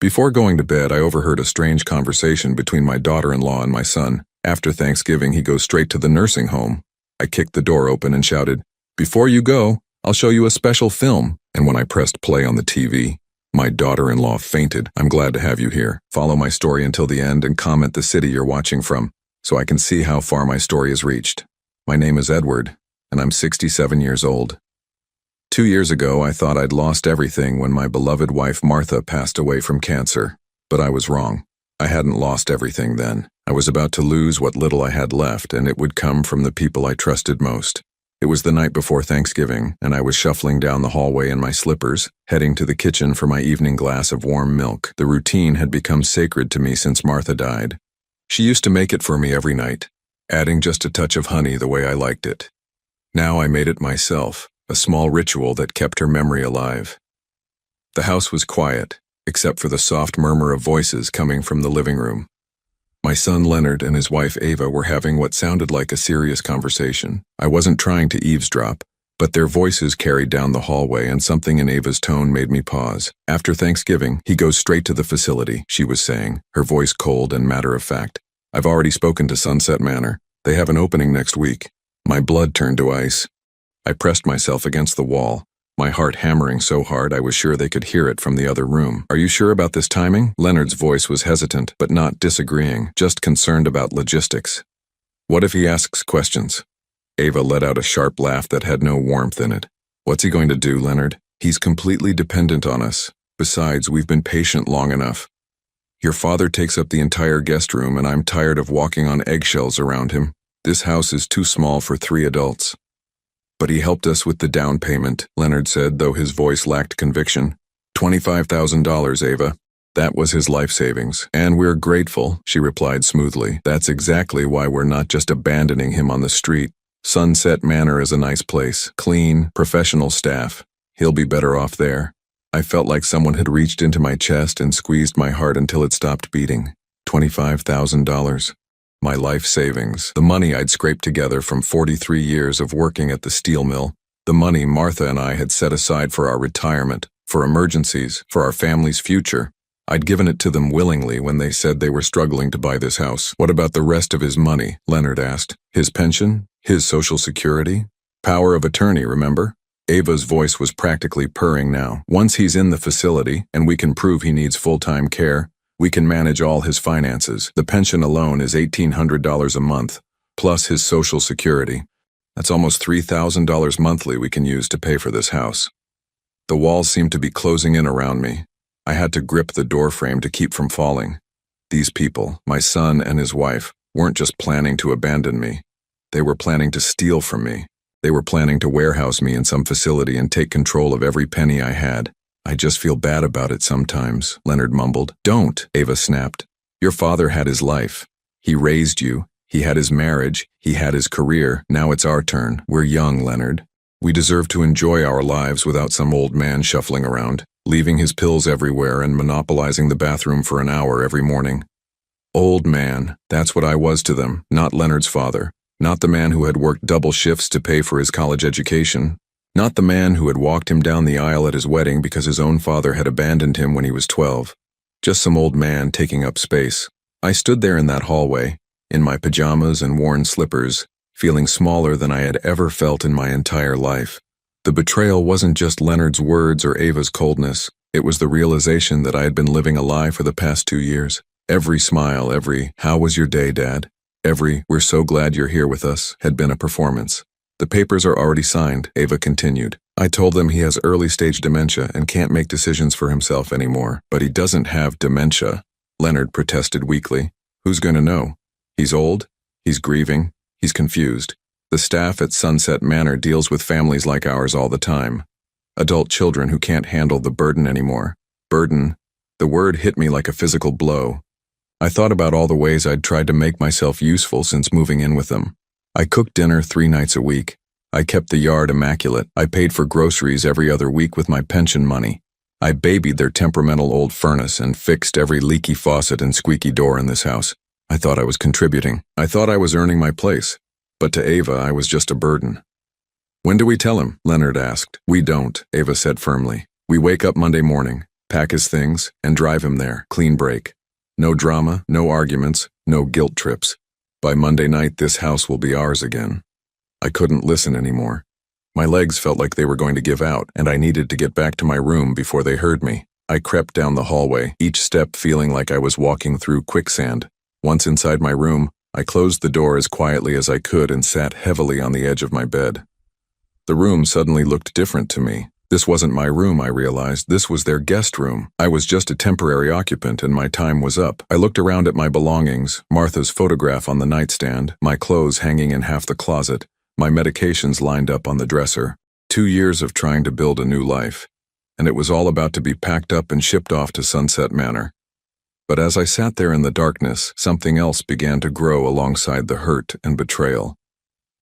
Before going to bed, I overheard a strange conversation between my daughter-in-law and my son. After Thanksgiving, he goes straight to the nursing home. I kicked the door open and shouted, "Before you go, I'll show you a special film." And when I pressed play on the TV, my daughter-in-law fainted. "I'm glad to have you here. Follow my story until the end and comment the city you're watching from, so I can see how far my story has reached. My name is Edward, and I'm 67 years old. 2 years ago, I thought I'd lost everything when my beloved wife Martha passed away from cancer. But I was wrong. I hadn't lost everything then. I was about to lose what little I had left, and it would come from the people I trusted most. It was the night before Thanksgiving, and I was shuffling down the hallway in my slippers, heading to the kitchen for my evening glass of warm milk. The routine had become sacred to me since Martha died. She used to make it for me every night, adding just a touch of honey the way I liked it. Now I made it myself, a small ritual that kept her memory alive. The house was quiet, except for the soft murmur of voices coming from the living room. My son Leonard and his wife Ava were having what sounded like a serious conversation. I wasn't trying to eavesdrop, but their voices carried down the hallway, and something in Ava's tone made me pause. "After Thanksgiving, he goes straight to the facility," she was saying, her voice cold and matter-of-fact. "I've already spoken to Sunset Manor. They have an opening next week." My blood turned to ice. I pressed myself against the wall, my heart hammering so hard I was sure they could hear it from the other room. "Are you sure about this timing?" Leonard's voice was hesitant, but not disagreeing, just concerned about logistics. "What if he asks questions?" Ava let out a sharp laugh that had no warmth in it. "What's he going to do, Leonard? He's completely dependent on us. Besides, we've been patient long enough. Your father takes up the entire guest room, and I'm tired of walking on eggshells around him. This house is too small for 3 adults. But he helped us with the down payment," Leonard said, though his voice lacked conviction. $25,000, Ava. That was his life savings. "And we're grateful," she replied smoothly. "That's exactly why we're not just abandoning him on the street. Sunset Manor is a nice place, clean, professional staff. He'll be better off there." I felt like someone had reached into my chest and squeezed my heart until it stopped beating. $25,000. My life savings, the money I'd scraped together from 43 years of working at the steel mill, the money Martha and I had set aside for our retirement, for emergencies, for our family's future. I'd given it to them willingly when they said they were struggling to buy this house. "What about the rest of his money?" Leonard asked. "His pension? His Social Security? Power of attorney, remember?" Ava's voice was practically purring now. "Once he's in the facility, and we can prove he needs full-time care, we can manage all his finances. The pension alone is $1,800 a month, plus his Social Security. That's almost $3,000 monthly we can use to pay for this house." The walls seemed to be closing in around me. I had to grip the doorframe to keep from falling. These people, my son and his wife, weren't just planning to abandon me. They were planning to steal from me. They were planning to warehouse me in some facility and take control of every penny I had. "I just feel bad about it sometimes," Leonard mumbled. "Don't," Ava snapped. "Your father had his life. He raised you. He had his marriage. He had his career. Now it's our turn. We're young, Leonard. We deserve to enjoy our lives without some old man shuffling around, leaving his pills everywhere and monopolizing the bathroom for an hour every morning." Old man, that's what I was to them, not Leonard's father. Not the man who had worked double shifts to pay for his college education. Not the man who had walked him down the aisle at his wedding because his own father had abandoned him when he was 12. Just some old man taking up space. I stood there in that hallway, in my pajamas and worn slippers, feeling smaller than I had ever felt in my entire life. The betrayal wasn't just Leonard's words or Ava's coldness. It was the realization that I had been living a lie for the past 2 years. Every smile, every "How was your day, Dad?" every "We're so glad you're here with us" had been a performance. "The papers are already signed," Ava continued. "I told them he has early-stage dementia and can't make decisions for himself anymore." "But he doesn't have dementia," Leonard protested weakly. "Who's going to know? He's old, he's grieving, he's confused. The staff at Sunset Manor deals with families like ours all the time. Adult children who can't handle the burden anymore." Burden. The word hit me like a physical blow. I thought about all the ways I'd tried to make myself useful since moving in with them. I cooked dinner 3 nights a week. I kept the yard immaculate. I paid for groceries every other week with my pension money. I babied their temperamental old furnace and fixed every leaky faucet and squeaky door in this house. I thought I was contributing. I thought I was earning my place. But to Ava, I was just a burden. "When do we tell him?" Leonard asked. "We don't," Ava said firmly. "We wake up Monday morning. pack his things, and drive him there. Clean break. No drama, no arguments, no guilt trips. By Monday night, this house will be ours again. I couldn't listen anymore. My legs felt like they were going to give out, and I needed to get back to my room before they heard me. I crept down the hallway, each step feeling like I was walking through quicksand. Once inside my room, I closed the door as quietly as I could and sat heavily on the edge of my bed. The room suddenly looked different to me. This wasn't my room, I realized. This was their guest room. I was just a temporary occupant and my time was up. I looked around at my belongings, Martha's photograph on the nightstand, my clothes hanging in half the closet, my medications lined up on the dresser. 2 years of trying to build a new life, and it was all about to be packed up and shipped off to Sunset Manor. But as I sat there in the darkness, something else began to grow alongside the hurt and betrayal.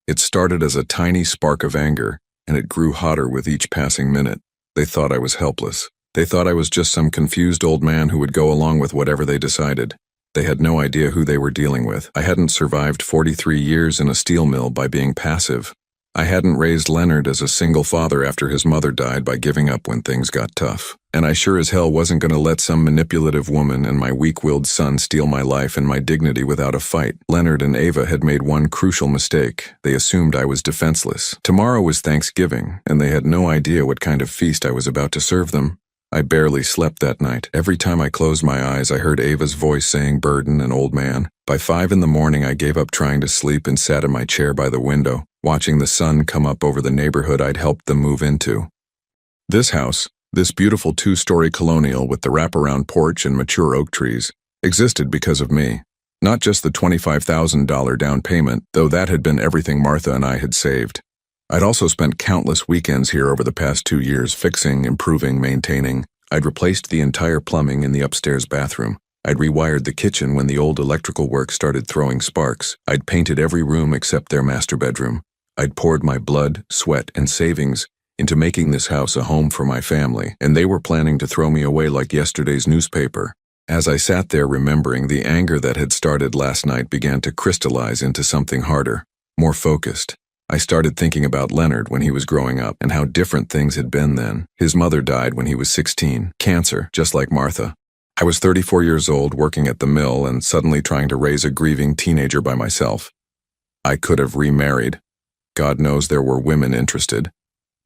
It started as a tiny spark of anger, and it grew hotter with each passing minute. They thought I was helpless. They thought I was just some confused old man who would go along with whatever they decided. They had no idea who they were dealing with. I hadn't survived 43 years in a steel mill by being passive. I hadn't raised Leonard as a single father after his mother died by giving up when things got tough. And I sure as hell wasn't going to let some manipulative woman and my weak-willed son steal my life and my dignity without a fight. Leonard and Ava had made one crucial mistake. They assumed I was defenseless. Tomorrow was Thanksgiving, and they had no idea what kind of feast I was about to serve them. I barely slept that night. Every time I closed my eyes, I heard Ava's voice saying burden and old man. By 5 in the morning, I gave up trying to sleep and sat in my chair by the window, watching the sun come up over the neighborhood I'd helped them move into. This house, this beautiful 2-story colonial with the wraparound porch and mature oak trees, existed because of me. Not just the $25,000 down payment, though that had been everything Martha and I had saved. I'd also spent countless weekends here over the past 2 years fixing, improving, maintaining. I'd replaced the entire plumbing in the upstairs bathroom. I'd rewired the kitchen when the old electrical work started throwing sparks. I'd painted every room except their master bedroom. I'd poured my blood, sweat, and savings into making this house a home for my family, and they were planning to throw me away like yesterday's newspaper. As I sat there remembering, the anger that had started last night began to crystallize into something harder, more focused. I started thinking about Leonard when he was growing up and how different things had been then. His mother died when he was 16, cancer, just like Martha. I was 34 years old, working at the mill and suddenly trying to raise a grieving teenager by myself. I could have remarried. God knows there were women interested.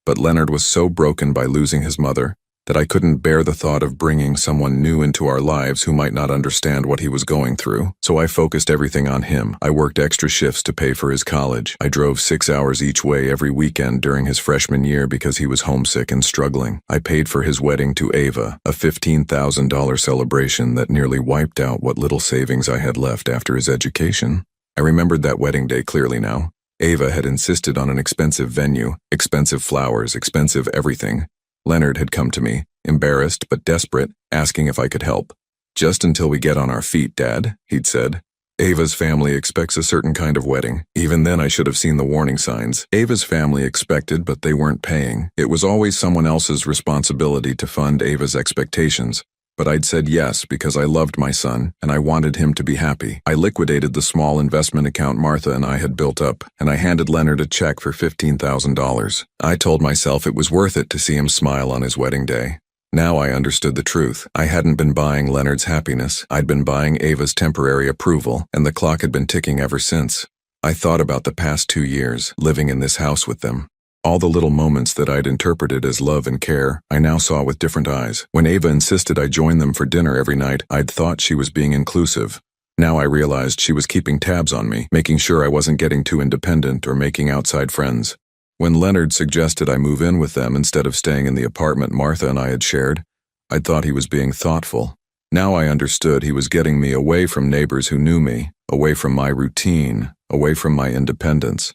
But Leonard was so broken by losing his mother that I couldn't bear the thought of bringing someone new into our lives who might not understand what he was going through. So I focused everything on him. I worked extra shifts to pay for his college. I drove 6 hours each way every weekend during his freshman year because he was homesick and struggling. I paid for his wedding to Ava, a $15,000 celebration that nearly wiped out what little savings I had left after his education. I remembered that wedding day clearly now. Ava had insisted on an expensive venue, expensive flowers, expensive everything. Leonard had come to me, embarrassed but desperate, asking if I could help. "Just until we get on our feet, Dad," he'd said. "Ava's family expects a certain kind of wedding." Even then I should have seen the warning signs. Ava's family expected, but they weren't paying. It was always someone else's responsibility to fund Ava's expectations. But I'd said yes because I loved my son, and I wanted him to be happy. I liquidated the small investment account Martha and I had built up, and I handed Leonard a check for $15,000. I told myself it was worth it to see him smile on his wedding day. Now I understood the truth. I hadn't been buying Leonard's happiness. I'd been buying Ava's temporary approval, and the clock had been ticking ever since. I thought about the past 2 years, living in this house with them. All the little moments that I'd interpreted as love and care, I now saw with different eyes. When Ava insisted I join them for dinner every night, I'd thought she was being inclusive. Now I realized she was keeping tabs on me, making sure I wasn't getting too independent or making outside friends. When Leonard suggested I move in with them instead of staying in the apartment Martha and I had shared, I thought he was being thoughtful. Now I understood he was getting me away from neighbors who knew me, away from my routine, away from my independence.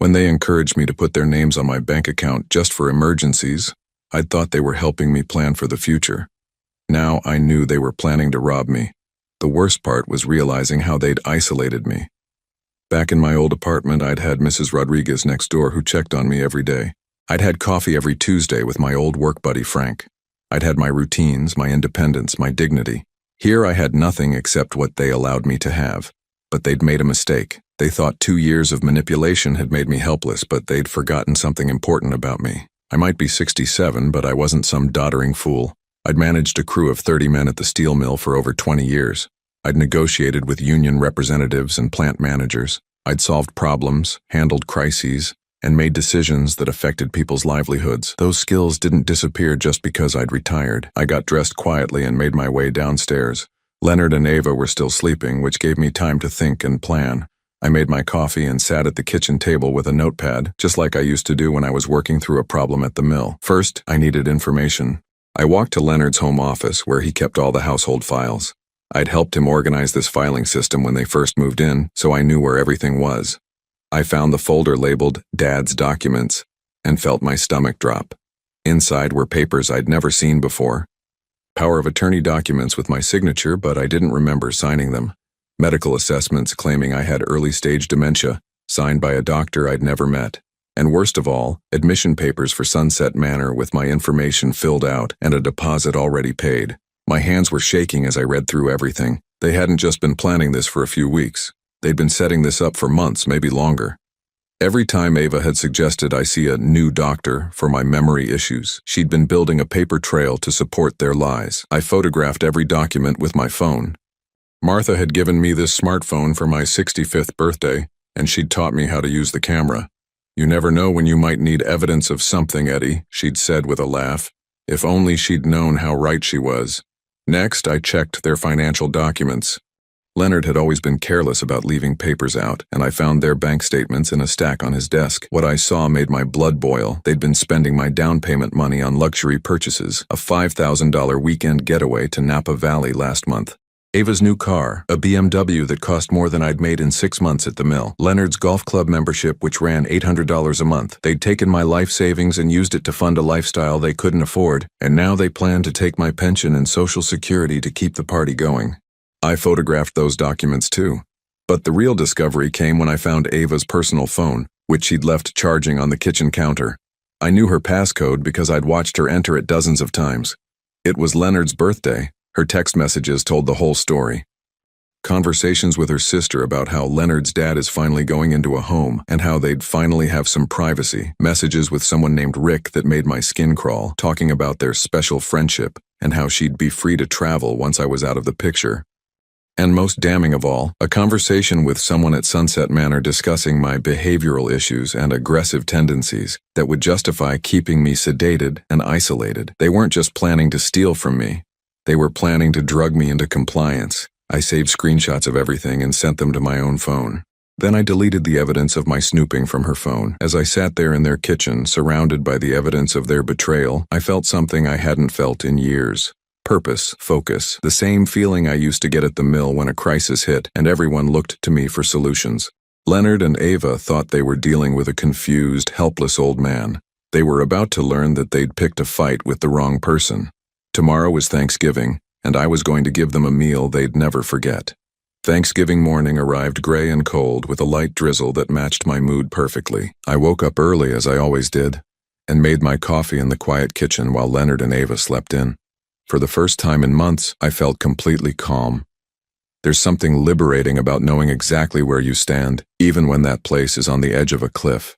When they encouraged me to put their names on my bank account just for emergencies, I'd thought they were helping me plan for the future. Now I knew they were planning to rob me. The worst part was realizing how they'd isolated me. Back in my old apartment, I'd had Mrs. Rodriguez next door who checked on me every day. I'd had coffee every Tuesday with my old work buddy Frank. I'd had my routines, my independence, my dignity. Here I had nothing except what they allowed me to have. But they'd made a mistake. They thought 2 years of manipulation had made me helpless, but they'd forgotten something important about me. I might be 67, but I wasn't some doddering fool. I'd managed a crew of 30 men at the steel mill for over 20 years. I'd negotiated with union representatives and plant managers. I'd solved problems, handled crises, and made decisions that affected people's livelihoods. Those skills didn't disappear just because I'd retired. I got dressed quietly and made my way downstairs. Leonard and Ava were still sleeping, which gave me time to think and plan. I made my coffee and sat at the kitchen table with a notepad, just like I used to do when I was working through a problem at the mill. First, I needed information. I walked to Leonard's home office, where he kept all the household files. I'd helped him organize this filing system when they first moved in, so I knew where everything was. I found the folder labeled Dad's Documents and felt my stomach drop. Inside were papers I'd never seen before. Power of attorney documents with my signature, but I didn't remember signing them. Medical assessments claiming I had early-stage dementia, signed by a doctor I'd never met. And worst of all, admission papers for Sunset Manor with my information filled out and a deposit already paid. My hands were shaking as I read through everything. They hadn't just been planning this for a few weeks. They'd been setting this up for months, maybe longer. Every time Ava had suggested I see a new doctor for my memory issues, she'd been building a paper trail to support their lies. I photographed every document with my phone. Martha had given me this smartphone for my 65th birthday, and she'd taught me how to use the camera. "You never know when you might need evidence of something, Eddie," she'd said with a laugh. If only she'd known how right she was. Next, I checked their financial documents. Leonard had always been careless about leaving papers out, and I found their bank statements in a stack on his desk. What I saw made my blood boil. They'd been spending my down payment money on luxury purchases, a $5,000 weekend getaway to Napa Valley last month. Ava's new car, a BMW that cost more than I'd made in 6 months at the mill. Leonard's golf club membership, which ran $800 a month. They'd taken my life savings and used it to fund a lifestyle they couldn't afford, and now they planned to take my pension and Social Security to keep the party going. I photographed those documents too. But the real discovery came when I found Ava's personal phone, which she'd left charging on the kitchen counter. I knew her passcode because I'd watched her enter it dozens of times. It was Leonard's birthday. Her text messages told the whole story. Conversations with her sister about how Leonard's dad is finally going into a home and how they'd finally have some privacy. Messages with someone named Rick that made my skin crawl, talking about their special friendship and how she'd be free to travel once I was out of the picture. And most damning of all, a conversation with someone at Sunset Manor discussing my behavioral issues and aggressive tendencies that would justify keeping me sedated and isolated. They weren't just planning to steal from me. They were planning to drug me into compliance. I saved screenshots of everything and sent them to my own phone. Then I deleted the evidence of my snooping from her phone. As I sat there in their kitchen, surrounded by the evidence of their betrayal, I felt something I hadn't felt in years. Purpose, focus, the same feeling I used to get at the mill when a crisis hit and everyone looked to me for solutions. Leonard and Ava thought they were dealing with a confused, helpless old man. They were about to learn that they'd picked a fight with the wrong person. Tomorrow was Thanksgiving, and I was going to give them a meal they'd never forget. Thanksgiving morning arrived gray and cold with a light drizzle that matched my mood perfectly. I woke up early, as I always did, and made my coffee in the quiet kitchen while Leonard and Ava slept in. For the first time in months, I felt completely calm. There's something liberating about knowing exactly where you stand, even when that place is on the edge of a cliff.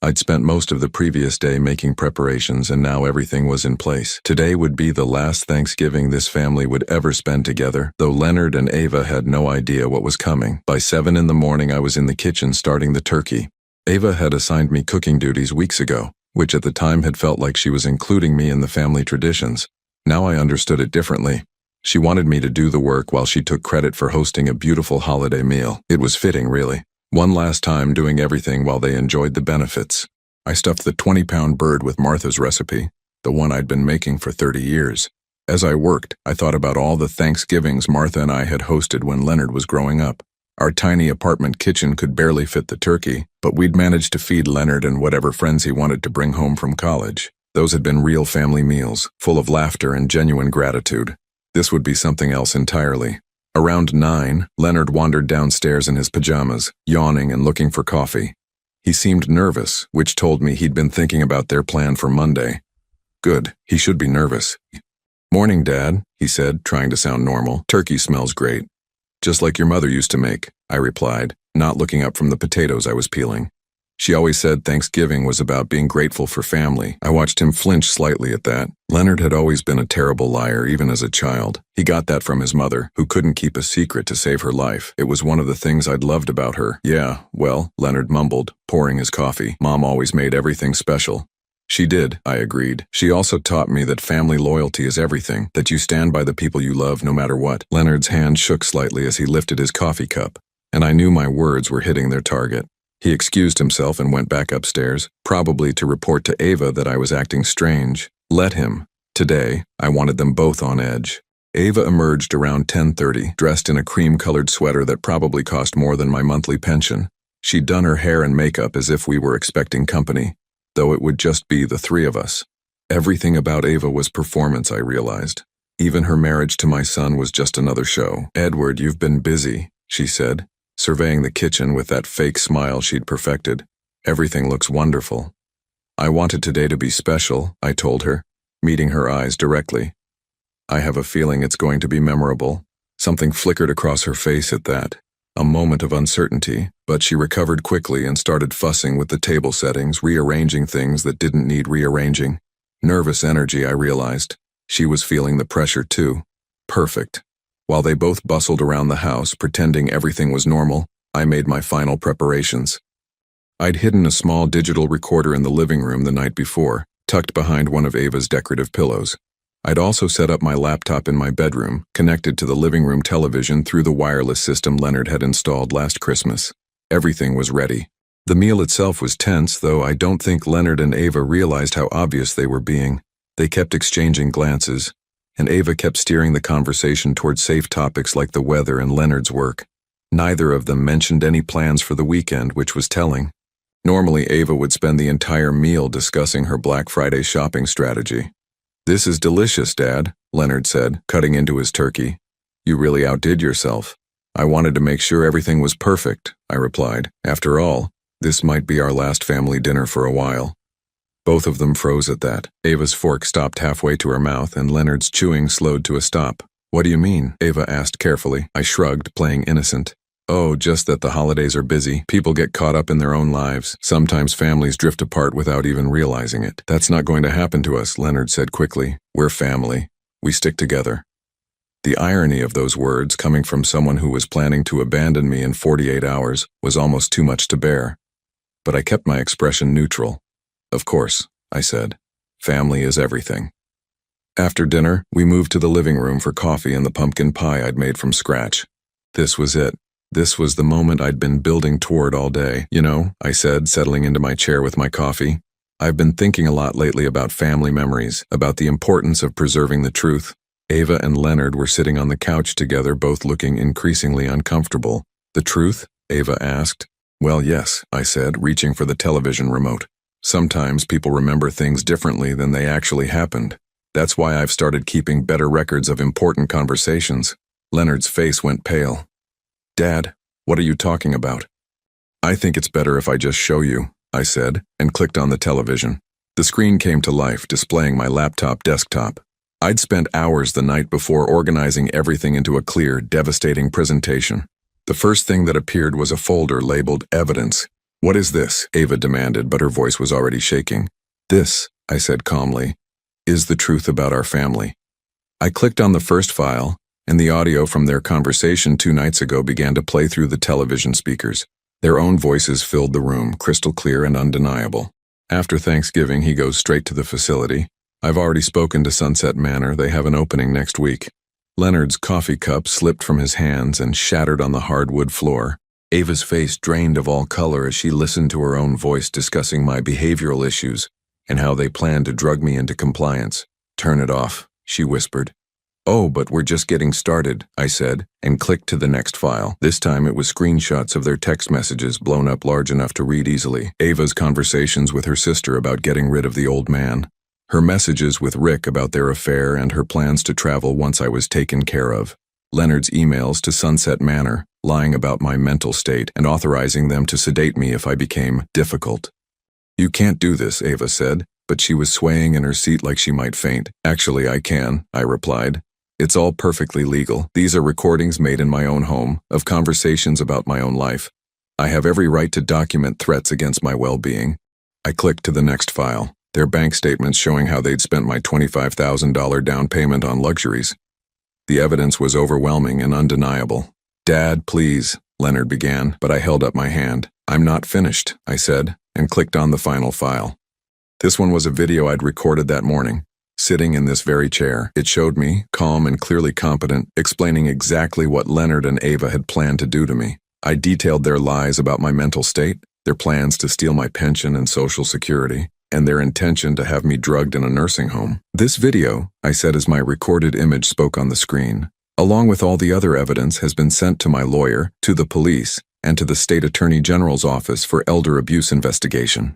I'd spent most of the previous day making preparations, and now everything was in place. Today would be the last Thanksgiving this family would ever spend together, though Leonard and Ava had no idea what was coming. By 7 in the morning, I was in the kitchen starting the turkey. Ava had assigned me cooking duties weeks ago, which at the time had felt like she was including me in the family traditions. Now I understood it differently. She wanted me to do the work while she took credit for hosting a beautiful holiday meal. It was fitting, really. One last time doing everything while they enjoyed the benefits. I stuffed the 20-pound bird with Martha's recipe, the one I'd been making for 30 years. As I worked, I thought about all the Thanksgivings Martha and I had hosted when Leonard was growing up. Our tiny apartment kitchen could barely fit the turkey, but we'd managed to feed Leonard and whatever friends he wanted to bring home from college. Those had been real family meals, full of laughter and genuine gratitude. This would be something else entirely. Around 9, Leonard wandered downstairs in his pajamas, yawning and looking for coffee. He seemed nervous, which told me he'd been thinking about their plan for Monday. Good, he should be nervous. "Morning, Dad," he said, trying to sound normal. "Turkey smells great. Just like your mother used to make," I replied, not looking up from the potatoes I was peeling. She always said Thanksgiving was about being grateful for family. I watched him flinch slightly at that. Leonard had always been a terrible liar, even as a child. He got that from his mother, who couldn't keep a secret to save her life. It was one of the things I'd loved about her. Yeah, well, Leonard mumbled, pouring his coffee. Mom always made everything special. She did, I agreed. She also taught me that family loyalty is everything, that you stand by the people you love no matter what. Leonard's hand shook slightly as he lifted his coffee cup, and I knew my words were hitting their target. He excused himself and went back upstairs, probably to report to Ava that I was acting strange. Let him. Today, I wanted them both on edge. Ava emerged around 10:30, dressed in a cream-colored sweater that probably cost more than my monthly pension. She'd done her hair and makeup as if we were expecting company, though it would just be the three of us. Everything about Ava was performance, I realized. Even her marriage to my son was just another show. "Edward, you've been busy," she said, surveying the kitchen with that fake smile she'd perfected. "Everything looks wonderful." "I wanted today to be special," I told her, meeting her eyes directly. "I have a feeling it's going to be memorable." Something flickered across her face at that. A moment of uncertainty, but she recovered quickly and started fussing with the table settings, rearranging things that didn't need rearranging. Nervous energy, I realized. She was feeling the pressure too. Perfect. While they both bustled around the house, pretending everything was normal, I made my final preparations. I'd hidden a small digital recorder in the living room the night before, tucked behind one of Ava's decorative pillows. I'd also set up my laptop in my bedroom, connected to the living room television through the wireless system Leonard had installed last Christmas. Everything was ready. The meal itself was tense, though I don't think Leonard and Ava realized how obvious they were being. They kept exchanging glances, and Ava kept steering the conversation toward safe topics like the weather and Leonard's work. Neither of them mentioned any plans for the weekend, which was telling. Normally, Ava would spend the entire meal discussing her Black Friday shopping strategy. "This is delicious, Dad," Leonard said, cutting into his turkey. "You really outdid yourself." "I wanted to make sure everything was perfect," I replied. "After all, this might be our last family dinner for a while." Both of them froze at that. Ava's fork stopped halfway to her mouth, and Leonard's chewing slowed to a stop. "What do you mean?" Ava asked carefully. I shrugged, playing innocent. "Oh, just that the holidays are busy. People get caught up in their own lives. Sometimes families drift apart without even realizing it." "That's not going to happen to us," Leonard said quickly. "We're family. We stick together." The irony of those words, coming from someone who was planning to abandon me in 48 hours, was almost too much to bear. But I kept my expression neutral. "Of course," I said. "Family is everything." After dinner, we moved to the living room for coffee and the pumpkin pie I'd made from scratch. This was it. This was the moment I'd been building toward all day. "You know," I said, settling into my chair with my coffee, "I've been thinking a lot lately about family memories, about the importance of preserving the truth." Ava and Leonard were sitting on the couch together, both looking increasingly uncomfortable. "The truth?" Ava asked. "Well, yes," I said, reaching for the television remote. "Sometimes people remember things differently than they actually happened. That's why I've started keeping better records of important conversations." Leonard's face went pale. "Dad, what are you talking about?" "I think it's better if I just show you," I said, and clicked on the television. The screen came to life, displaying my laptop desktop. I'd spent hours the night before organizing everything into a clear, devastating presentation. The first thing that appeared was a folder labeled Evidence. "What is this?" Ava demanded, but her voice was already shaking. "This," I said calmly, "is the truth about our family." I clicked on the first file, and the audio from their conversation 2 nights ago began to play through the television speakers. Their own voices filled the room, crystal clear and undeniable. "After Thanksgiving, he goes straight to the facility. I've already spoken to Sunset Manor. They have an opening next week." Leonard's coffee cup slipped from his hands and shattered on the hardwood floor. Ava's face drained of all color as she listened to her own voice discussing my behavioral issues and how they planned to drug me into compliance. "Turn it off," she whispered. "Oh, but we're just getting started," I said, and clicked to the next file. This time it was screenshots of their text messages blown up large enough to read easily. Ava's conversations with her sister about getting rid of the old man. Her messages with Rick about their affair and her plans to travel once I was taken care of. Leonard's emails to Sunset Manor, lying about my mental state and authorizing them to sedate me if I became difficult. "You can't do this," Ava said, but she was swaying in her seat like she might faint. "Actually, I can," I replied. "It's all perfectly legal. These are recordings made in my own home, of conversations about my own life. I have every right to document threats against my well-being. I clicked to the next file, their bank statements showing how they'd spent my $25,000 down payment on luxuries. The evidence was overwhelming and undeniable. "Dad, please," Leonard began, but I held up my hand. "I'm not finished," I said, and clicked on the final file. This one was a video I'd recorded that morning. Sitting in this very chair, it showed me, calm and clearly competent, explaining exactly what Leonard and Ava had planned to do to me. I detailed their lies about my mental state, their plans to steal my pension and Social Security, and their intention to have me drugged in a nursing home. "This video," I said as my recorded image spoke on the screen, "along with all the other evidence, has been sent to my lawyer, to the police, and to the State Attorney General's office for elder abuse investigation."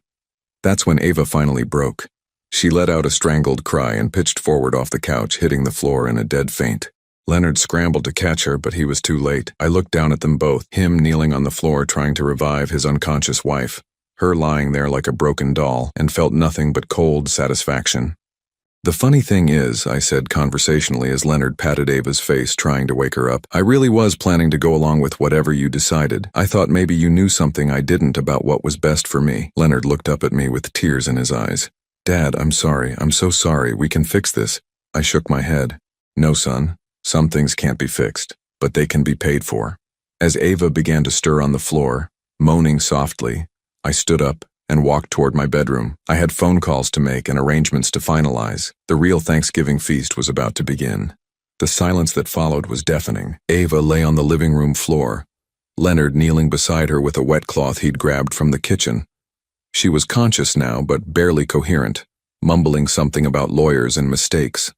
That's when Ava finally broke. She let out a strangled cry and pitched forward off the couch, hitting the floor in a dead faint. Leonard scrambled to catch her, but he was too late. I looked down at them both, him kneeling on the floor trying to revive his unconscious wife, her lying there like a broken doll, and felt nothing but cold satisfaction. "The funny thing is," I said conversationally as Leonard patted Ava's face trying to wake her up, "I really was planning to go along with whatever you decided. I thought maybe you knew something I didn't about what was best for me." Leonard looked up at me with tears in his eyes. "Dad, I'm sorry. I'm so sorry. We can fix this." I shook my head. "No, son. Some things can't be fixed, but they can be paid for." As Ava began to stir on the floor, moaning softly, I stood up and walked toward my bedroom. I had phone calls to make and arrangements to finalize. The real Thanksgiving feast was about to begin. The silence that followed was deafening. Ava lay on the living room floor, Leonard kneeling beside her with a wet cloth he'd grabbed from the kitchen. She was conscious now, but barely coherent, mumbling something about lawyers and mistakes.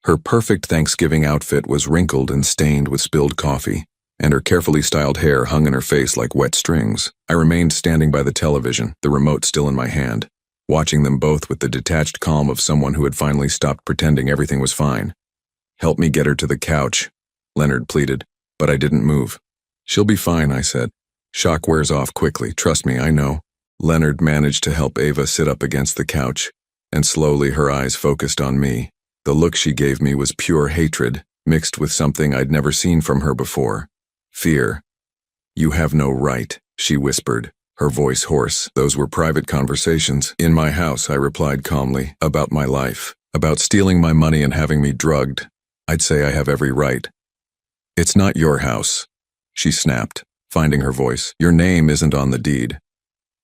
Her perfect Thanksgiving outfit was wrinkled and stained with spilled coffee, and her carefully styled hair hung in her face like wet strings. I remained standing by the television, the remote still in my hand, watching them both with the detached calm of someone who had finally stopped pretending everything was fine. "Help me get her to the couch," Leonard pleaded, but I didn't move. "She'll be fine," I said. "Shock wears off quickly, trust me, I know." Leonard managed to help Ava sit up against the couch, and slowly her eyes focused on me. The look she gave me was pure hatred, mixed with something I'd never seen from her before. Fear. "You have no right," she whispered, her voice hoarse. "Those were private conversations. In my house," I replied calmly, "about my life, about stealing my money and having me drugged. I'd say I have every right." "It's not your house," she snapped, finding her voice. "Your name isn't on the deed."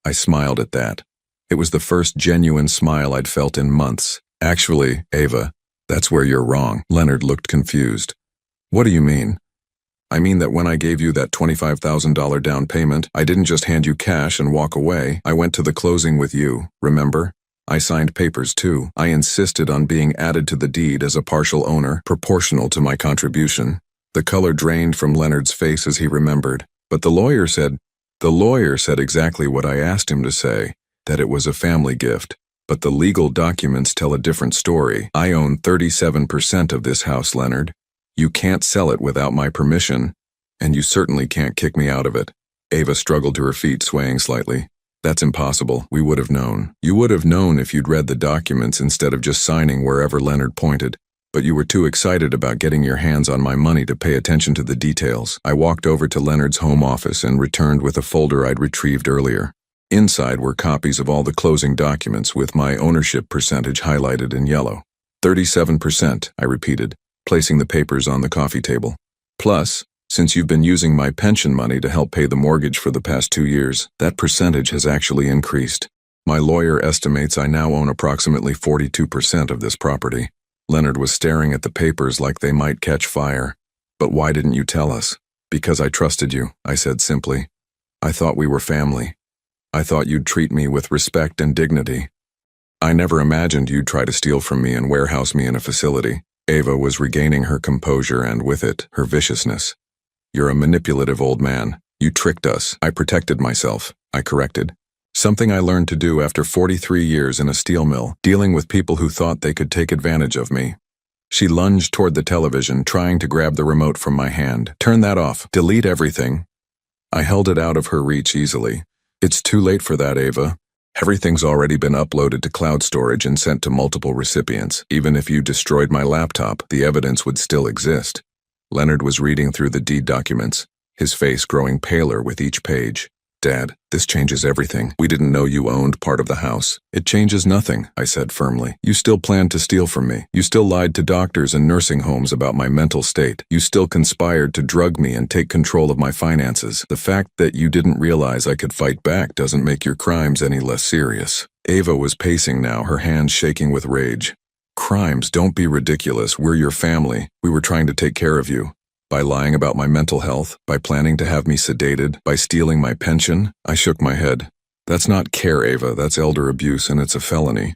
I smiled at that. It was the first genuine smile I'd felt in months. "Actually, Ava, that's where you're wrong." Leonard looked confused. "What do you mean?" "I mean that when I gave you that $25,000 down payment, I didn't just hand you cash and walk away. I went to the closing with you, remember? I signed papers too. I insisted on being added to the deed as a partial owner, proportional to my contribution." The color drained from Leonard's face as he remembered. "But the lawyer said exactly what I asked him to say, that it was a family gift. But the legal documents tell a different story. I own 37% of this house, Leonard. You can't sell it without my permission, and you certainly can't kick me out of it." Ava struggled to her feet, swaying slightly. "That's impossible. We would have known. You would have known if you'd read the documents instead of just signing wherever Leonard pointed. But you were too excited about getting your hands on my money to pay attention to the details." I walked over to Leonard's home office and returned with a folder I'd retrieved earlier. Inside were copies of all the closing documents with my ownership percentage highlighted in yellow. 37%, I repeated, placing the papers on the coffee table. "Plus, since you've been using my pension money to help pay the mortgage for the past 2 years, that percentage has actually increased. My lawyer estimates I now own approximately 42% of this property." Leonard was staring at the papers like they might catch fire. "But why didn't you tell us?" "Because I trusted you," I said simply. "I thought we were family. I thought you'd treat me with respect and dignity. I never imagined you'd try to steal from me and warehouse me in a facility." Ava was regaining her composure and with it, her viciousness. "You're a manipulative old man. You tricked us." "I protected myself," I corrected. "Something I learned to do after 43 years in a steel mill, dealing with people who thought they could take advantage of me." She lunged toward the television, trying to grab the remote from my hand. "Turn that off. Delete everything." I held it out of her reach easily. "It's too late for that, Ava. Everything's already been uploaded to cloud storage and sent to multiple recipients. Even if you destroyed my laptop, the evidence would still exist." Leonard was reading through the deed documents, his face growing paler with each page. Dad, this changes everything. We didn't know you owned part of the house. It changes nothing, I said firmly. You still planned to steal from me. You still lied to doctors and nursing homes about my mental state. You still conspired to drug me and take control of my finances. The fact that you didn't realize I could fight back doesn't make your crimes any less serious. Ava was pacing now, her hands shaking with rage. Crimes, don't be ridiculous. We're your family. We were trying to take care of you. By lying about my mental health, by planning to have me sedated, by stealing my pension, I shook my head. That's not care, Ava, that's elder abuse and it's a felony.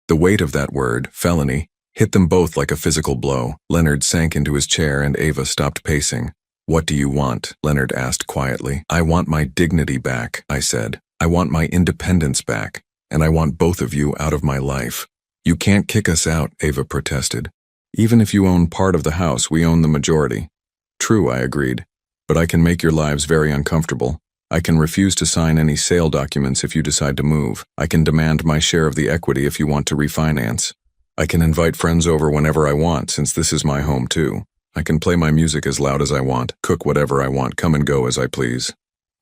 The weight of that word, felony, hit them both like a physical blow. Leonard sank into his chair and Ava stopped pacing. What do you want? Leonard asked quietly. I want my dignity back, I said. I want my independence back, and I want both of you out of my life. You can't kick us out, Ava protested. Even if you own part of the house, we own the majority. True, I agreed, but I can make your lives very uncomfortable. I can refuse to sign any sale documents if you decide to move. I can demand my share of the equity if you want to refinance. I can invite friends over whenever I want, since this is my home too. I can play my music as loud as I want, cook whatever I want, come and go as I please.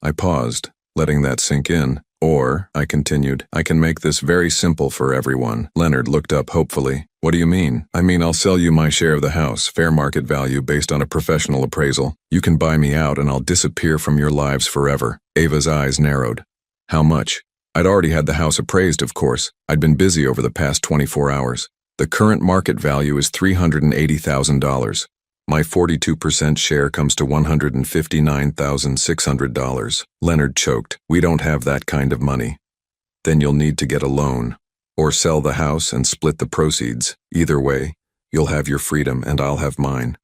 I paused, letting that sink in. Or, I continued, I can make this very simple for everyone. Leonard looked up hopefully. What do you mean? I mean, I'll sell you my share of the house, fair market value based on a professional appraisal. You can buy me out and I'll disappear from your lives forever. Ava's eyes narrowed. How much? I'd already had the house appraised, of course. I'd been busy over the past 24 hours. The current market value is $380,000. My 42% share comes to $159,600. Leonard choked. We don't have that kind of money. Then you'll need to get a loan. Or sell the house and split the proceeds. Either way, you'll have your freedom and I'll have mine.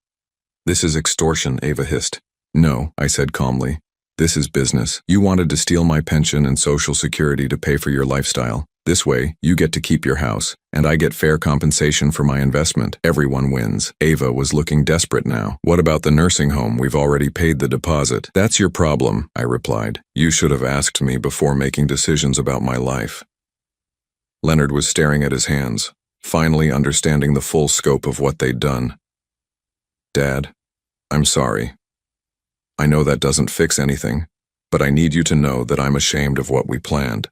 This is extortion, Ava hissed. No, I said calmly. This is business. You wanted to steal my pension and Social Security to pay for your lifestyle. This way, you get to keep your house, and I get fair compensation for my investment. Everyone wins. Ava was looking desperate now. What about the nursing home? We've already paid the deposit. That's your problem, I replied. You should have asked me before making decisions about my life. Leonard was staring at his hands, finally understanding the full scope of what they'd done. Dad, I'm sorry. I know that doesn't fix anything, but I need you to know that I'm ashamed of what we planned.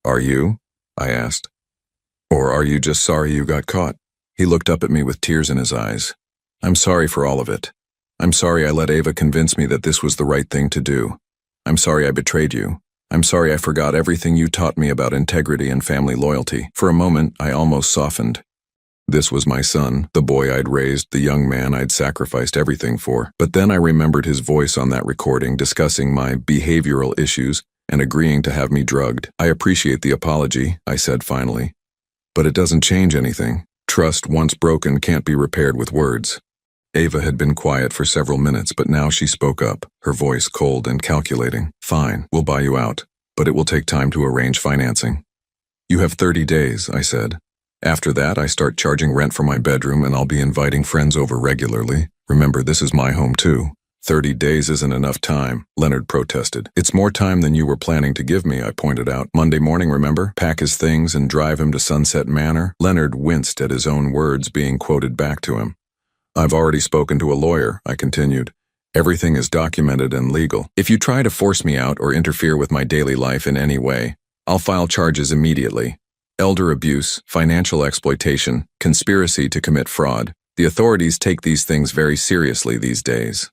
Are you? I asked. Or are you just sorry you got caught? He looked up at me with tears in his eyes. I'm sorry for all of it. I'm sorry I let Ava convince me that this was the right thing to do. I'm sorry I betrayed you. I'm sorry I forgot everything you taught me about integrity and family loyalty. For a moment, I almost softened. This was my son, the boy I'd raised, the young man I'd sacrificed everything for. But then I remembered his voice on that recording discussing my behavioral issues and agreeing to have me drugged. I appreciate the apology, I said finally. But it doesn't change anything. Trust once broken can't be repaired with words. Ava had been quiet for several minutes, but now she spoke up, her voice cold and calculating. Fine, we'll buy you out, but it will take time to arrange financing. You have 30 days, I said. After that, I start charging rent for my bedroom and I'll be inviting friends over regularly. Remember, this is my home too. 30 days isn't enough time, Leonard protested. It's more time than you were planning to give me, I pointed out. Monday morning, remember? Pack his things and drive him to Sunset Manor? Leonard winced at his own words being quoted back to him. I've already spoken to a lawyer, I continued. Everything is documented and legal. If you try to force me out or interfere with my daily life in any way, I'll file charges immediately. Elder abuse, financial exploitation, conspiracy to commit fraud. The authorities take these things very seriously these days.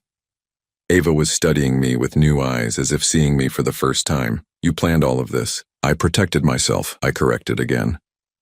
Ava was studying me with new eyes as if seeing me for the first time. You planned all of this. I protected myself, I corrected again.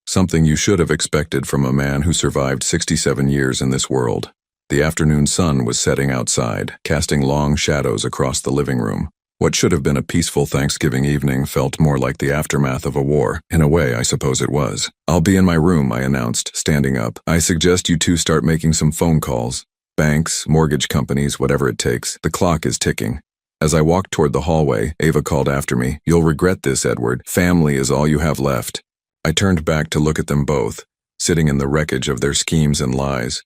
Something you should have expected from a man who survived 67 years in this world. The afternoon sun was setting outside, casting long shadows across the living room. What should have been a peaceful Thanksgiving evening felt more like the aftermath of a war. In a way, I suppose it was. I'll be in my room, I announced, standing up. I suggest you two start making some phone calls. Banks, mortgage companies, whatever it takes. The clock is ticking. As I walked toward the hallway, Ava called after me. You'll regret this, Edward. Family is all you have left. I turned back to look at them both, sitting in the wreckage of their schemes and lies.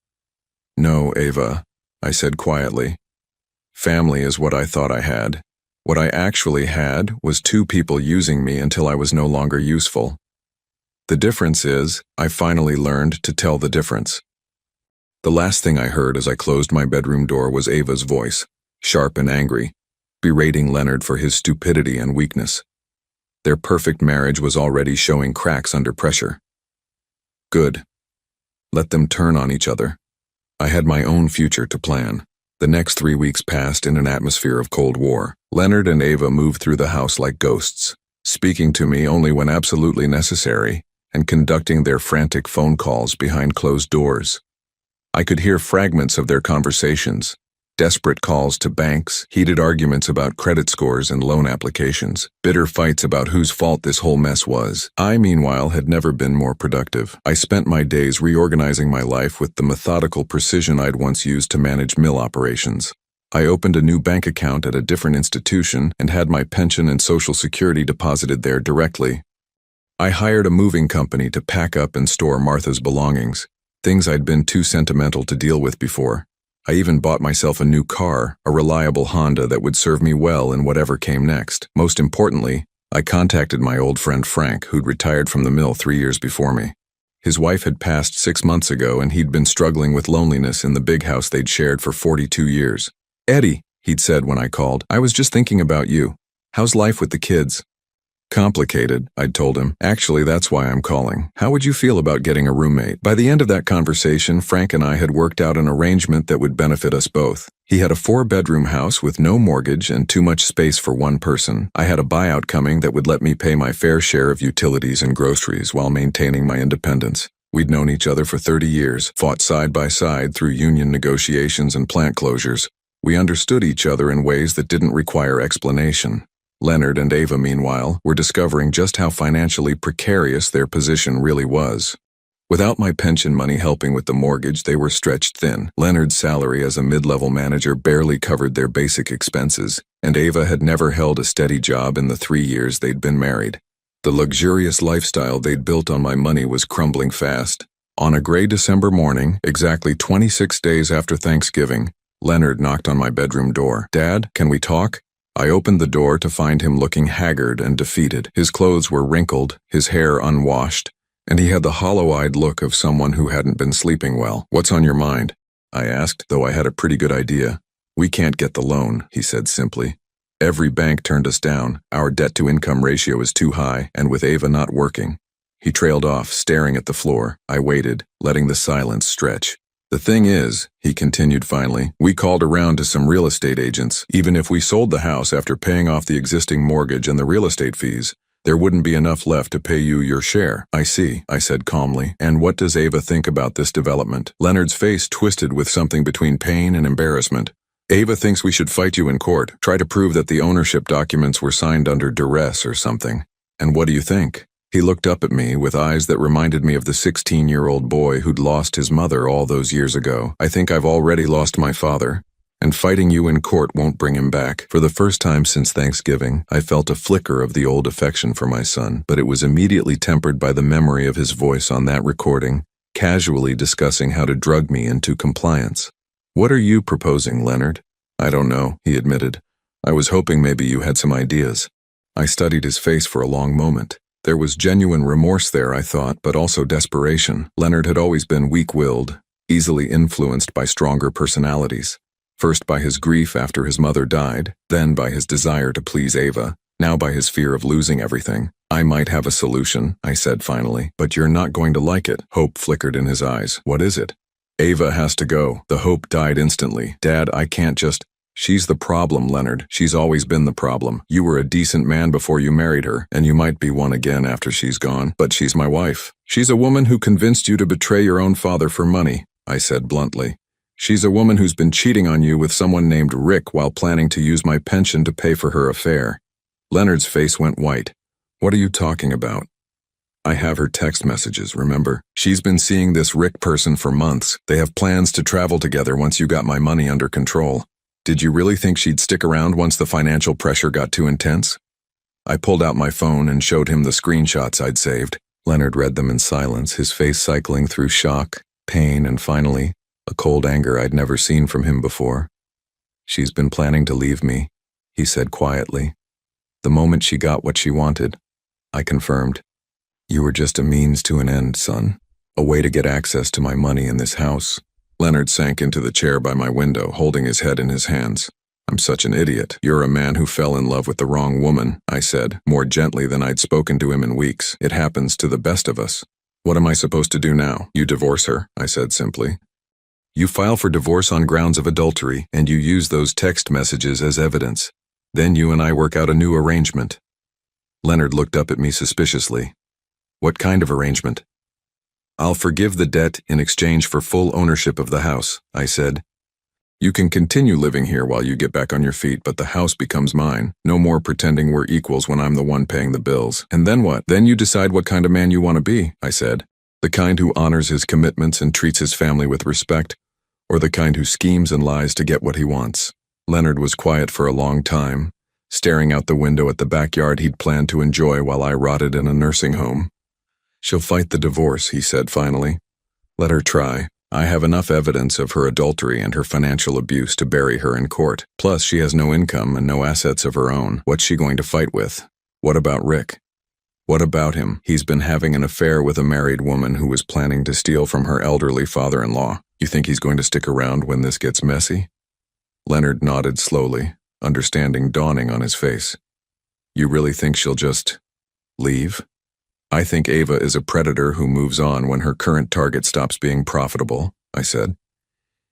No, Ava, I said quietly. Family is what I thought I had. What I actually had was two people using me until I was no longer useful. The difference is, I finally learned to tell the difference. The last thing I heard as I closed my bedroom door was Ava's voice, sharp and angry. berating Leonard for his stupidity and weakness. Their perfect marriage was already showing cracks under pressure. Good. Let them turn on each other. I had my own future to plan. The next 3 weeks passed in an atmosphere of Cold War. Leonard and Ava moved through the house like ghosts, speaking to me only when absolutely necessary, and conducting their frantic phone calls behind closed doors. I could hear fragments of their conversations, desperate calls to banks, heated arguments about credit scores and loan applications, bitter fights about whose fault this whole mess was. I, meanwhile, had never been more productive. I spent my days reorganizing my life with the methodical precision I'd once used to manage mill operations. I opened a new bank account at a different institution and had my pension and Social Security deposited there directly. I hired a moving company to pack up and store Martha's belongings, things I'd been too sentimental to deal with before. I even bought myself a new car, a reliable Honda that would serve me well in whatever came next. Most importantly, I contacted my old friend Frank, who'd retired from the mill 3 years before me. His wife had passed 6 months ago, and he'd been struggling with loneliness in the big house they'd shared for 42 years. "Eddie," he'd said when I called, "I was just thinking about you. How's life with the kids?" "Complicated," I'd told him. "Actually, that's why I'm calling. How would you feel about getting a roommate?" By the end of that conversation, Frank and I had worked out an arrangement that would benefit us both. He had a 4-bedroom house with no mortgage and too much space for one person. I had a buyout coming that would let me pay my fair share of utilities and groceries while maintaining my independence. We'd known each other for 30 years, fought side by side through union negotiations and plant closures. We understood each other in ways that didn't require explanation. Leonard and Ava, meanwhile, were discovering just how financially precarious their position really was. Without my pension money helping with the mortgage, they were stretched thin. Leonard's salary as a mid-level manager barely covered their basic expenses, and Ava had never held a steady job in the 3 years they'd been married. The luxurious lifestyle they'd built on my money was crumbling fast. On a gray December morning, exactly 26 days after Thanksgiving, Leonard knocked on my bedroom door. "Dad, can we talk?" I opened the door to find him looking haggard and defeated. His clothes were wrinkled, his hair unwashed, and he had the hollow-eyed look of someone who hadn't been sleeping well. "What's on your mind?" I asked, though I had a pretty good idea. "We can't get the loan," he said simply. "Every bank turned us down. Our debt-to-income ratio is too high, and with Ava not working." He trailed off, staring at the floor. I waited, letting the silence stretch. "The thing is," he continued finally, "we called around to some real estate agents. Even if we sold the house after paying off the existing mortgage and the real estate fees, there wouldn't be enough left to pay you your share." "I see," I said calmly. "And what does Ava think about this development?" Leonard's face twisted with something between pain and embarrassment. "Ava thinks we should fight you in court, try to prove that the ownership documents were signed under duress or something." "And what do you think?" He looked up at me with eyes that reminded me of the 16-year-old boy who'd lost his mother all those years ago. "I think I've already lost my father, and fighting you in court won't bring him back." For the first time since Thanksgiving, I felt a flicker of the old affection for my son, but it was immediately tempered by the memory of his voice on that recording, casually discussing how to drug me into compliance. "What are you proposing, Leonard?" "I don't know," he admitted. "I was hoping maybe you had some ideas." I studied his face for a long moment. There was genuine remorse there, I thought, but also desperation. Leonard had always been weak-willed, easily influenced by stronger personalities. First by his grief after his mother died, then by his desire to please Ava, now by his fear of losing everything. "I might have a solution," I said finally, "but you're not going to like it." Hope flickered in his eyes. "What is it?" "Ava has to go." The hope died instantly. "Dad, I can't just—" "She's the problem, Leonard. She's always been the problem. You were a decent man before you married her, and you might be one again after she's gone. But she's my wife. She's a woman who convinced you to betray your own father for money," I said bluntly. "She's a woman who's been cheating on you with someone named Rick while planning to use my pension to pay for her affair." Leonard's face went white. "What are you talking about?" "I have her text messages, remember? She's been seeing this Rick person for months. They have plans to travel together once you got my money under control. Did you really think she'd stick around once the financial pressure got too intense?" I pulled out my phone and showed him the screenshots I'd saved. Leonard read them in silence, his face cycling through shock, pain, and finally, a cold anger I'd never seen from him before. "She's been planning to leave me," he said quietly. "The moment she got what she wanted." I confirmed. "You were just a means to an end, son. A way to get access to my money in this house." Leonard sank into the chair by my window, holding his head in his hands. I'm such an idiot. You're a man who fell in love with the wrong woman, I said, more gently than I'd spoken to him in weeks. It happens to the best of us. What am I supposed to do now? You divorce her, I said simply. You file for divorce on grounds of adultery, and you use those text messages as evidence. Then you and I work out a new arrangement. Leonard looked up at me suspiciously. What kind of arrangement? I'll forgive the debt in exchange for full ownership of the house, I said. You can continue living here while you get back on your feet, but the house becomes mine. No more pretending we're equals when I'm the one paying the bills. And then what? Then you decide what kind of man you want to be, I said. The kind who honors his commitments and treats his family with respect, or the kind who schemes and lies to get what he wants. Leonard was quiet for a long time, staring out the window at the backyard he'd planned to enjoy while I rotted in a nursing home. She'll fight the divorce, he said finally. Let her try. I have enough evidence of her adultery and her financial abuse to bury her in court. Plus, she has no income and no assets of her own. What's she going to fight with? What about Rick? What about him? He's been having an affair with a married woman who was planning to steal from her elderly father-in-law. You think he's going to stick around when this gets messy? Leonard nodded slowly, understanding dawning on his face. You really think she'll just leave? I think Ava is a predator who moves on when her current target stops being profitable, I said.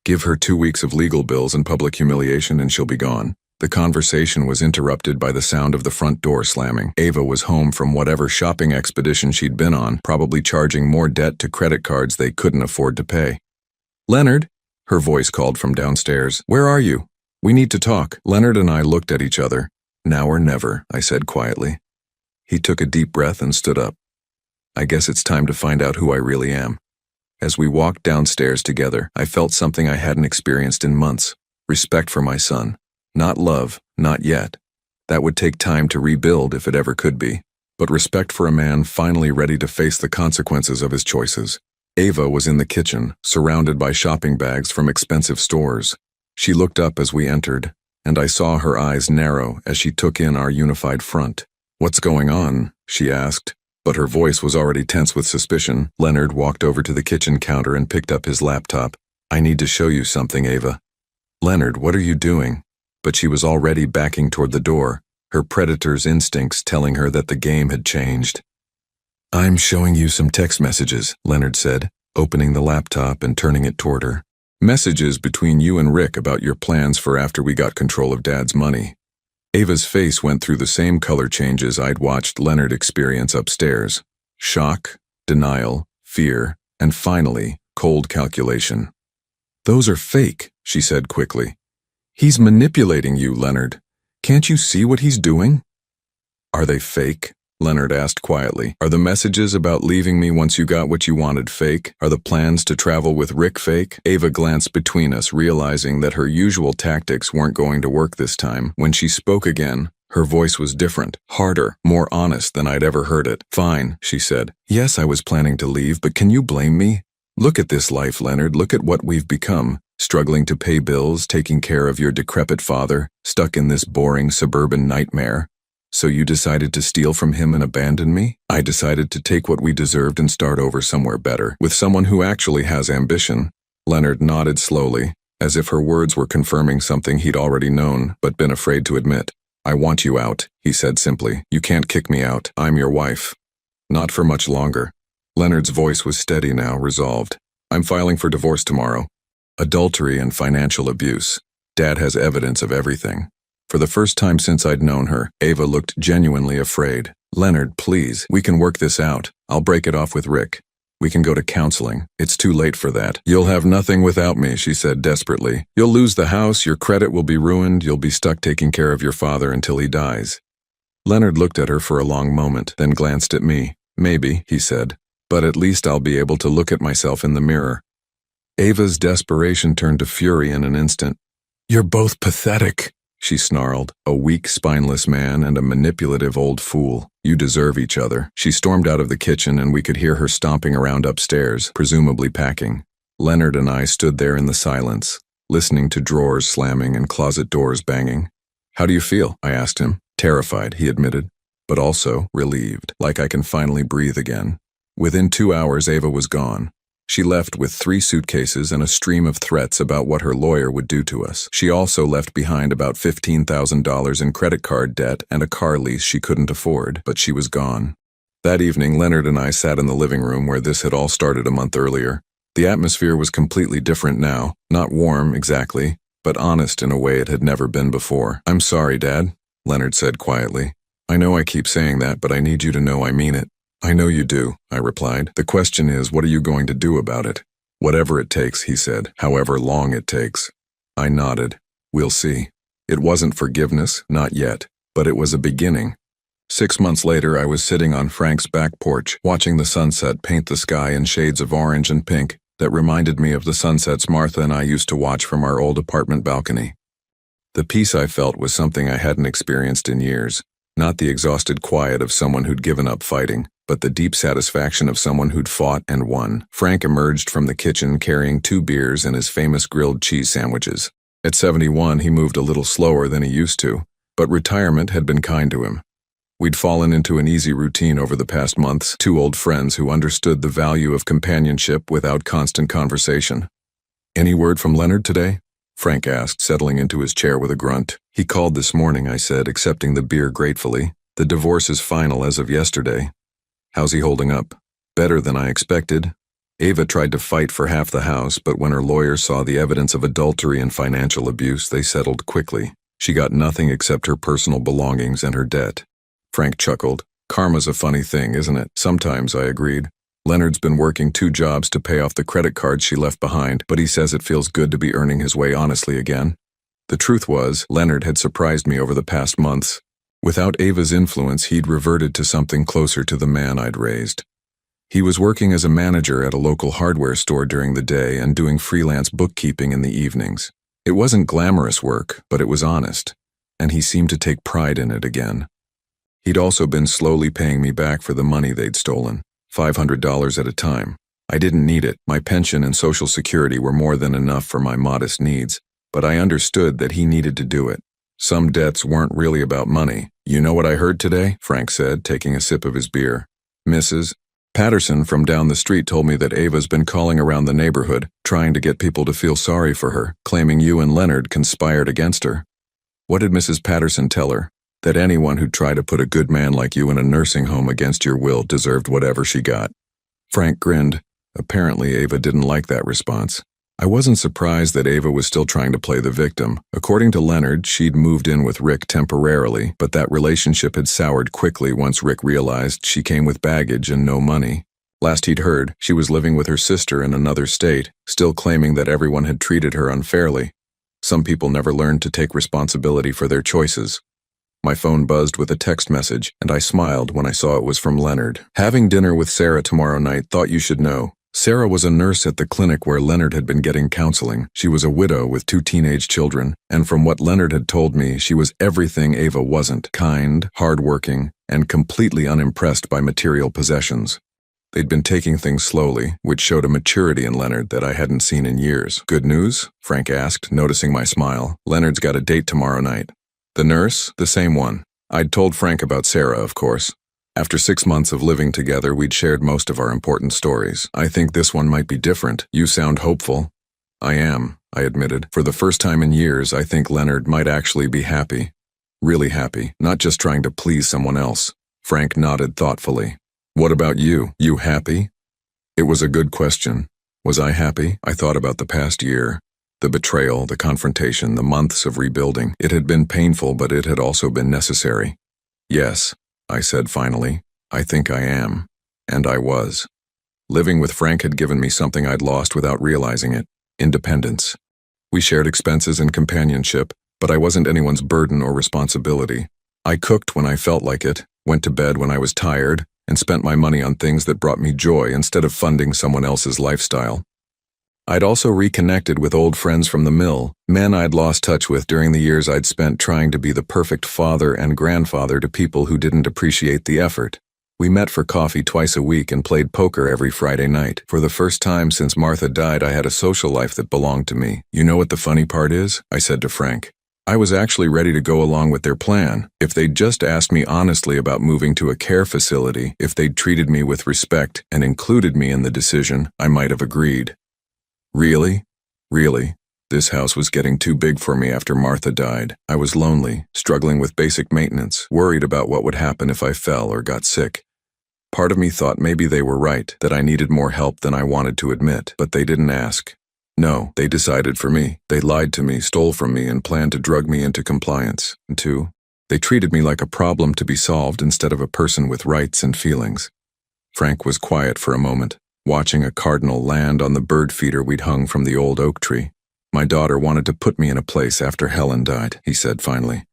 Give her 2 weeks of legal bills and public humiliation and she'll be gone. The conversation was interrupted by the sound of the front door slamming. Ava was home from whatever shopping expedition she'd been on, probably charging more debt to credit cards they couldn't afford to pay. Leonard, her voice called from downstairs. Where are you? We need to talk. Leonard and I looked at each other. Now or never, I said quietly. He took a deep breath and stood up. I guess it's time to find out who I really am. As we walked downstairs together, I felt something I hadn't experienced in months. Respect for my son. Not love, not yet. That would take time to rebuild if it ever could be. But respect for a man finally ready to face the consequences of his choices. Ava was in the kitchen, surrounded by shopping bags from expensive stores. She looked up as we entered, and I saw her eyes narrow as she took in our unified front. What's going on? She asked. But her voice was already tense with suspicion. Leonard walked over to the kitchen counter and picked up his laptop. I need to show you something, Ava. Leonard, what are you doing? But she was already backing toward the door, her predator's instincts telling her that the game had changed. I'm showing you some text messages, Leonard said, opening the laptop and turning it toward her. Messages between you and Rick about your plans for after we got control of Dad's money. Ava's face went through the same color changes I'd watched Leonard experience upstairs. Shock, denial, fear, and finally, cold calculation. Those are fake, she said quickly. He's manipulating you, Leonard. Can't you see what he's doing? Are they fake? Leonard asked quietly. Are the messages about leaving me once you got what you wanted fake? Are the plans to travel with Rick fake? Ava glanced between us, realizing that her usual tactics weren't going to work this time. When she spoke again, her voice was different, harder, more honest than I'd ever heard it. Fine, she said. Yes, I was planning to leave, but can you blame me? Look at this life, Leonard. Look at what we've become. Struggling to pay bills, taking care of your decrepit father, stuck in this boring suburban nightmare. So you decided to steal from him and abandon me? I decided to take what we deserved and start over somewhere better, with someone who actually has ambition. Leonard nodded slowly, as if her words were confirming something he'd already known, but been afraid to admit. I want you out, he said simply. You can't kick me out. I'm your wife. Not for much longer. Leonard's voice was steady now, resolved. I'm filing for divorce tomorrow. Adultery and financial abuse. Dad has evidence of everything. For the first time since I'd known her, Ava looked genuinely afraid. Leonard, please, we can work this out. I'll break it off with Rick. We can go to counseling. It's too late for that. You'll have nothing without me, she said desperately. You'll lose the house, your credit will be ruined, you'll be stuck taking care of your father until he dies. Leonard looked at her for a long moment, then glanced at me. Maybe, he said, but at least I'll be able to look at myself in the mirror. Ava's desperation turned to fury in an instant. You're both pathetic, she snarled. A weak, spineless man and a manipulative old fool. You deserve each other. She stormed out of the kitchen and we could hear her stomping around upstairs, presumably packing. Leonard and I stood there in the silence, listening to drawers slamming and closet doors banging. How do you feel? I asked him. Terrified, he admitted, but also relieved, like I can finally breathe again. Within 2 hours, Ava was gone. She left with 3 suitcases and a stream of threats about what her lawyer would do to us. She also left behind about $15,000 in credit card debt and a car lease she couldn't afford, but she was gone. That evening, Leonard and I sat in the living room where this had all started a month earlier. The atmosphere was completely different now, not warm exactly, but honest in a way it had never been before. "I'm sorry, Dad," Leonard said quietly. "I know I keep saying that, but I need you to know I mean it." "I know you do," I replied. "The question is, what are you going to do about it?" "Whatever it takes," he said, "however long it takes." I nodded. "We'll see." It wasn't forgiveness, not yet, but it was a beginning. 6 months later, I was sitting on Frank's back porch, watching the sunset paint the sky in shades of orange and pink that reminded me of the sunsets Martha and I used to watch from our old apartment balcony. The peace I felt was something I hadn't experienced in years, not the exhausted quiet of someone who'd given up fighting, but the deep satisfaction of someone who'd fought and won. Frank emerged from the kitchen carrying 2 beers and his famous grilled cheese sandwiches. At 71, he moved a little slower than he used to, but retirement had been kind to him. We'd fallen into an easy routine over the past months, 2 old friends who understood the value of companionship without constant conversation. "Any word from Leonard today?" Frank asked, settling into his chair with a grunt. "He called this morning," I said, accepting the beer gratefully. "The divorce is final as of yesterday." "How's he holding up?" "Better than I expected. Ava tried to fight for half the house, but when her lawyer saw the evidence of adultery and financial abuse, they settled quickly. She got nothing except her personal belongings and her debt." Frank chuckled. "Karma's a funny thing, isn't it?" "Sometimes," I agreed. "Leonard's been working 2 jobs to pay off the credit cards she left behind, but he says it feels good to be earning his way honestly again." The truth was, Leonard had surprised me over the past months. Without Ava's influence, he'd reverted to something closer to the man I'd raised. He was working as a manager at a local hardware store during the day and doing freelance bookkeeping in the evenings. It wasn't glamorous work, but it was honest, and he seemed to take pride in it again. He'd also been slowly paying me back for the money they'd stolen, $500 at a time. I didn't need it. My pension and Social Security were more than enough for my modest needs, but I understood that he needed to do it. Some debts weren't really about money. "You know what I heard today?" Frank said, taking a sip of his beer. "Mrs. Patterson from down the street told me that Ava's been calling around the neighborhood, trying to get people to feel sorry for her, claiming you and Leonard conspired against her." "What did Mrs. Patterson tell her?" "That anyone who'd try to put a good man like you in a nursing home against your will deserved whatever she got." Frank grinned. Apparently, Ava didn't like that response. I wasn't surprised that Ava was still trying to play the victim. According to Leonard, she'd moved in with Rick temporarily, but that relationship had soured quickly once Rick realized she came with baggage and no money. Last he'd heard, she was living with her sister in another state, still claiming that everyone had treated her unfairly. Some people never learned to take responsibility for their choices. My phone buzzed with a text message, and I smiled when I saw it was from Leonard. "Having dinner with Sarah tomorrow night, thought you should know." Sarah was a nurse at the clinic where Leonard had been getting counseling. She was a widow with 2 teenage children, and from what Leonard had told me, she was everything Ava wasn't: kind, hardworking, and completely unimpressed by material possessions. They'd been taking things slowly, which showed a maturity in Leonard that I hadn't seen in years. "Good news?" Frank asked, noticing my smile. "Leonard's got a date tomorrow night." "The nurse?" "The same one." I'd told Frank about Sarah, of course. After 6 months of living together, we'd shared most of our important stories. "I think this one might be different. You sound hopeful." "I am," I admitted. "For the first time in years, I think Leonard might actually be happy. Really happy, not just trying to please someone else." Frank nodded thoughtfully. "What about you? You happy?" It was a good question. Was I happy? I thought about the past year. The betrayal, the confrontation, the months of rebuilding. It had been painful, but it had also been necessary. "Yes," I said finally. "I think I am." And I was. Living with Frank had given me something I'd lost without realizing it: independence. We shared expenses and companionship, but I wasn't anyone's burden or responsibility. I cooked when I felt like it, went to bed when I was tired, and spent my money on things that brought me joy instead of funding someone else's lifestyle. I'd also reconnected with old friends from the mill, men I'd lost touch with during the years I'd spent trying to be the perfect father and grandfather to people who didn't appreciate the effort. We met for coffee twice a week and played poker every Friday night. For the first time since Martha died, I had a social life that belonged to me. "You know what the funny part is?" I said to Frank. I was actually ready to go along with their plan. If they'd just asked me honestly about moving to a care facility, if they'd treated me with respect and included me in the decision, I might have agreed. Really? Really? This house was getting too big for me after Martha died. I was lonely, struggling with basic maintenance, worried about what would happen if I fell or got sick. Part of me thought maybe they were right, that I needed more help than I wanted to admit, but they didn't ask. No, they decided for me. They lied to me, stole from me, and planned to drug me into compliance. And two, they treated me like a problem to be solved instead of a person with rights and feelings. Frank was quiet for a moment, watching a cardinal land on the bird feeder we'd hung from the old oak tree. My daughter wanted to put me in a place after Helen died, he said finally.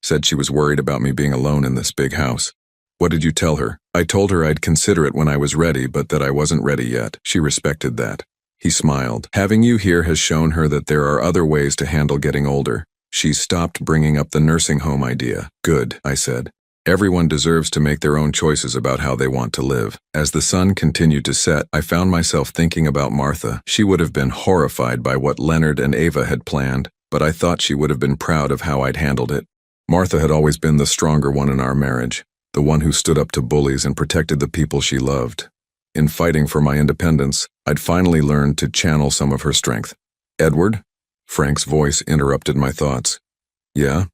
Said she was worried about me being alone in this big house. What did you tell her? I told her I'd consider it when I was ready, but that I wasn't ready yet. She respected that. He smiled. Having you here has shown her that there are other ways to handle getting older. She's stopped bringing up the nursing home idea. Good, I said. Everyone deserves to make their own choices about how they want to live. As the sun continued to set, I found myself thinking about Martha. She would have been horrified by what Leonard and Ava had planned, but I thought she would have been proud of how I'd handled it. Martha had always been the stronger one in our marriage, the one who stood up to bullies and protected the people she loved. In fighting for my independence, I'd finally learned to channel some of her strength. Edward? Frank's voice interrupted my thoughts. Yeah?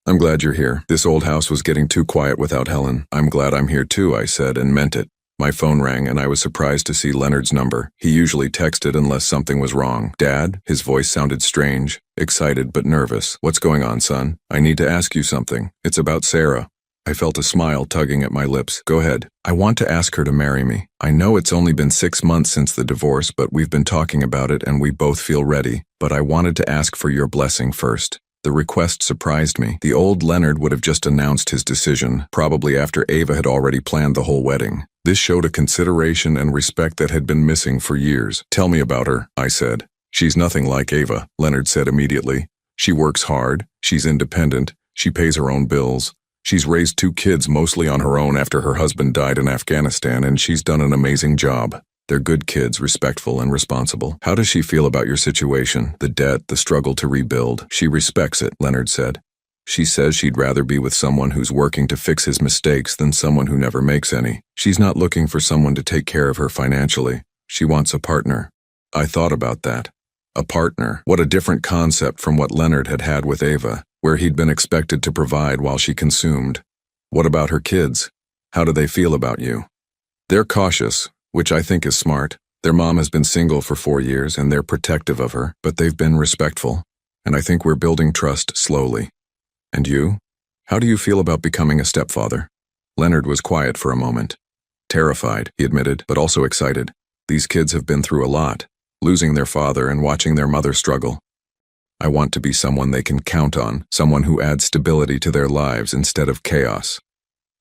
I'm glad you're here. This old house was getting too quiet without Helen. I'm glad I'm here too, I said, and meant it. My phone rang and I was surprised to see Leonard's number. He usually texted unless something was wrong. Dad? His voice sounded strange, excited but nervous. What's going on, son? I need to ask you something. It's about Sarah. I felt a smile tugging at my lips. Go ahead. I want to ask her to marry me. I know it's only been 6 months since the divorce, but we've been talking about it and we both feel ready. But I wanted to ask for your blessing first. The request surprised me. The old Leonard would have just announced his decision, probably after Ava had already planned the whole wedding. This showed a consideration and respect that had been missing for years. Tell me about her, I said. She's nothing like Ava, Leonard said immediately. She works hard, she's independent, she pays her own bills. She's raised 2 kids mostly on her own after her husband died in Afghanistan, and she's done an amazing job. They're good kids, respectful and responsible. How does she feel about your situation, the debt, the struggle to rebuild? She respects it, Leonard said. She says she'd rather be with someone who's working to fix his mistakes than someone who never makes any. She's not looking for someone to take care of her financially. She wants a partner. I thought about that. A partner. What a different concept from what Leonard had had with Ava, where he'd been expected to provide while she consumed. What about her kids? How do they feel about you? They're cautious, which I think is smart. Their mom has been single for 4 years and they're protective of her, but they've been respectful. And I think we're building trust slowly. And you? How do you feel about becoming a stepfather? Leonard was quiet for a moment. Terrified, he admitted, but also excited. These kids have been through a lot, losing their father and watching their mother struggle. I want to be someone they can count on, someone who adds stability to their lives instead of chaos.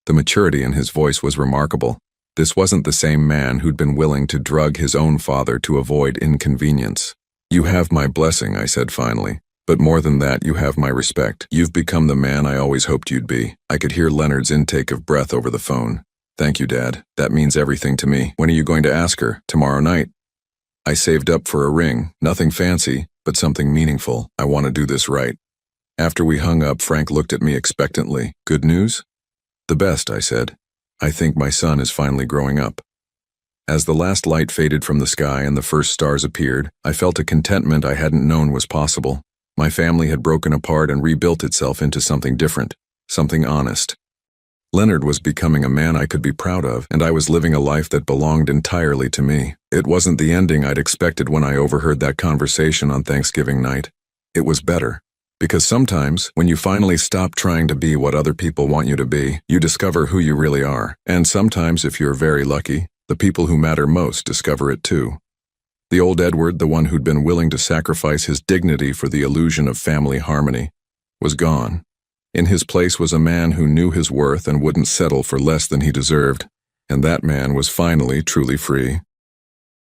The maturity in his voice was remarkable. This wasn't the same man who'd been willing to drug his own father to avoid inconvenience. You have my blessing, I said finally. But more than that, you have my respect. You've become the man I always hoped you'd be. I could hear Leonard's intake of breath over the phone. Thank you, Dad. That means everything to me. When are you going to ask her? Tomorrow night? I saved up for a ring. Nothing fancy, but something meaningful. I want to do this right. After we hung up, Frank looked at me expectantly. Good news? The best, I said. I think my son is finally growing up. As the last light faded from the sky and the first stars appeared, I felt a contentment I hadn't known was possible. My family had broken apart and rebuilt itself into something different, something honest. Leonard was becoming a man I could be proud of, and I was living a life that belonged entirely to me. It wasn't the ending I'd expected when I overheard that conversation on Thanksgiving night. It was better. Because sometimes, when you finally stop trying to be what other people want you to be, you discover who you really are. And sometimes, if you're very lucky, the people who matter most discover it too. The old Edward, the one who'd been willing to sacrifice his dignity for the illusion of family harmony, was gone. In his place was a man who knew his worth and wouldn't settle for less than he deserved, and that man was finally truly free.